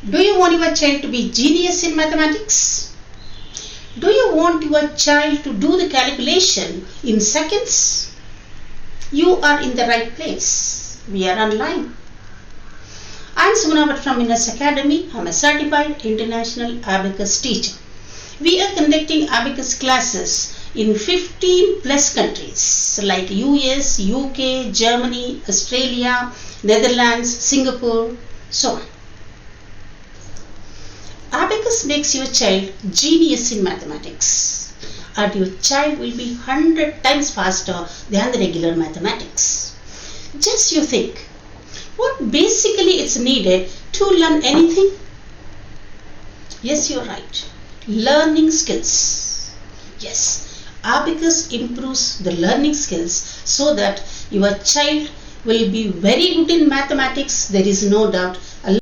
Do you want your child to be genius in mathematics? Do you want your child to do the calculation in seconds? You are in the right place. We are online. I am Sumana Bhatt from Winners Academy. I am a certified international abacus teacher. We are conducting abacus classes in 15 plus countries like US, UK, Germany, Australia, Netherlands, Singapore, so on. Abacus makes your child genius in mathematics, and your child will be 100 times faster than the regular mathematics. Just you think, what basically is needed to learn anything? Yes, you're right. Learning skills. Yes, abacus improves the learning skills so that your child will be very good in mathematics. There is no doubt.